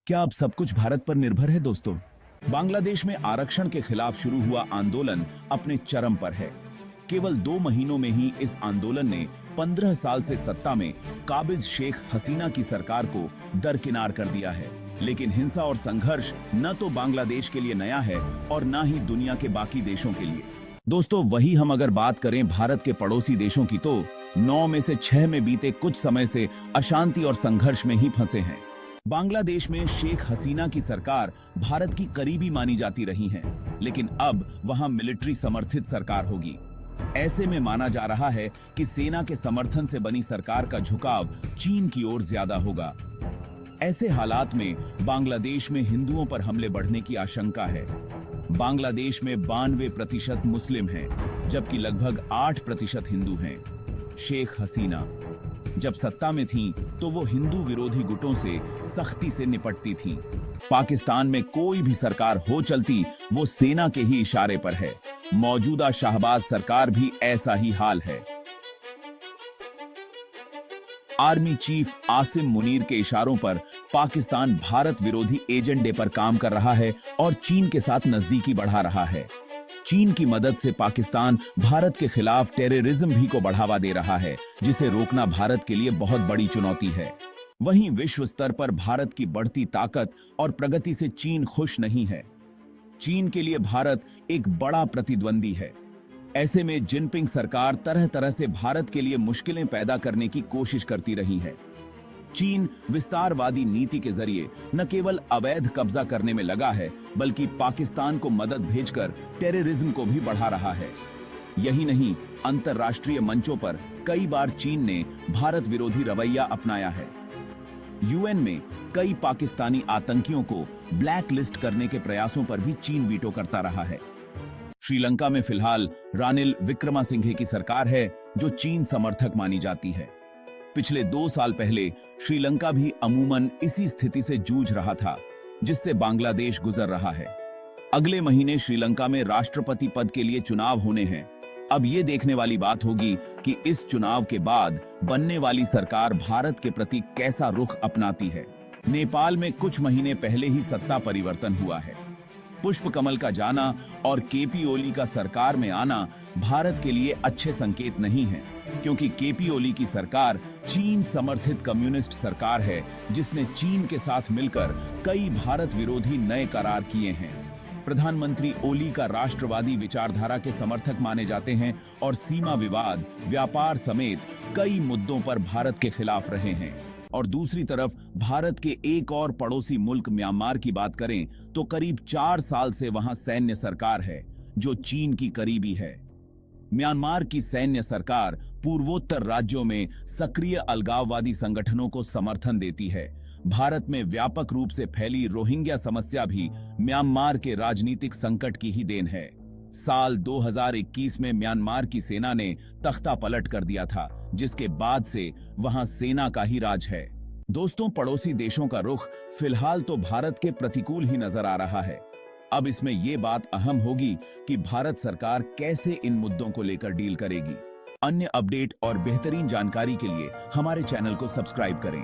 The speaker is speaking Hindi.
क्या अब सब कुछ भारत पर निर्भर है दोस्तों? बांग्लादेश में आरक्षण के खिलाफ शुरू हुआ आंदोलन अपने चरम पर है। केवल 2 महीनों में ही इस आंदोलन ने 15 साल से सत्ता में काबिज शेख हसीना की सरकार को दरकिनार कर दिया है। लेकिन हिंसा और संघर्ष न तो बांग्लादेश के लिए नया है और न ही दुनिया के बाकी देशों के लिए। दोस्तों, वही हम अगर बात करें भारत के पड़ोसी देशों की, तो 9 में से 6 में बीते कुछ समय से अशांति और संघर्ष में ही फंसे हैं। बांग्लादेश में शेख हसीना की सरकार भारत की करीबी मानी जाती रही है, लेकिन अब वहां मिलिट्री समर्थित सरकार होगी। ऐसे में माना जा रहा है कि सेना के समर्थन से बनी सरकार का झुकाव चीन की ओर ज्यादा होगा। ऐसे हालात में बांग्लादेश में हिंदुओं पर हमले बढ़ने की आशंका है। बांग्लादेश में 92% मुस्लिम हैं, जबकि लगभग 8% हिंदू हैं। शेख हसीना जब सत्ता में थीं, तो वो हिंदू विरोधी गुटों से सख्ती से निपटती थीं। पाकिस्तान में कोई भी सरकार हो चलती, वो सेना के ही इशारे पर है। मौजूदा शाहबाज सरकार भी ऐसा ही हाल है। आर्मी चीफ आसिम मुनीर के इशारों पर पाकिस्तान भारत विरोधी एजेंडे पर काम कर रहा है और चीन के साथ नजदीकी बढ़ा रहा है। चीन की मदद से पाकिस्तान भारत के खिलाफ टेररिज्म भी को बढ़ावा दे रहा है, जिसे रोकना भारत के लिए बहुत बड़ी चुनौती है। वहीं विश्व स्तर पर भारत की बढ़ती ताकत और प्रगति से चीन खुश नहीं है। चीन के लिए भारत एक बड़ा प्रतिद्वंदी है। ऐसे में जिनपिंग सरकार तरह तरह से भारत के लिए मुश्किलें पैदा करने की कोशिश करती रही है। चीन विस्तारवादी नीति के जरिए न केवल अवैध कब्जा करने में लगा है, बल्कि पाकिस्तान को मदद भेजकर टेररिज्म को भी बढ़ा रहा है। यही नहीं, अंतर्राष्ट्रीय मंचों पर कई बार चीन ने भारत विरोधी रवैया अपनाया है। यूएन में कई पाकिस्तानी आतंकियों को ब्लैक लिस्ट करने के प्रयासों पर भी चीन वीटो करता रहा है। श्रीलंका में फिलहाल रानिल विक्रमासिंघे की सरकार है, जो चीन समर्थक मानी जाती है। पिछले 2 साल पहले श्रीलंका भी अमूमन इसी स्थिति से जूझ रहा था, जिससे बांग्लादेश गुजर रहा है। अगले महीने श्रीलंका में राष्ट्रपति पद के लिए चुनाव होने हैं। अब ये देखने वाली बात होगी कि इस चुनाव के बाद बनने वाली सरकार भारत के प्रति कैसा रुख अपनाती है। नेपाल में कुछ महीने पहले ही सत्ता परिवर्तन हुआ है। पुष्प कमल का जाना और केपी ओली का सरकार में आना भारत के लिए अच्छे संकेत नहीं है, क्योंकि केपी ओली की सरकार चीन समर्थित कम्युनिस्ट सरकार है, जिसने चीन के साथ मिलकर कई भारत विरोधी नए करार किए हैं। प्रधानमंत्री ओली का राष्ट्रवादी विचारधारा के समर्थक माने जाते हैं और सीमा विवाद, व्यापार समेत कई मुद्दों पर भारत के खिलाफ रहे हैं। और दूसरी तरफ भारत के एक और पड़ोसी मुल्क म्यांमार की बात करें, तो करीब 4 साल से वहां सैन्य सरकार है, जो चीन की करीबी है। म्यांमार की सैन्य सरकार पूर्वोत्तर राज्यों में सक्रिय अलगाववादी संगठनों को समर्थन देती है। भारत में व्यापक रूप से फैली रोहिंग्या समस्या भी म्यांमार के राजनीतिक संकट की ही देन है। साल 2021 में म्यांमार की सेना ने तख्ता पलट कर दिया था, जिसके बाद से वहां सेना का ही राज है। दोस्तों, पड़ोसी देशों का रुख फिलहाल तो भारत के प्रतिकूल ही नजर आ रहा है। अब इसमें यह बात अहम होगी कि भारत सरकार कैसे इन मुद्दों को लेकर डील करेगी। अन्य अपडेट और बेहतरीन जानकारी के लिए हमारे चैनल को सब्सक्राइब करें।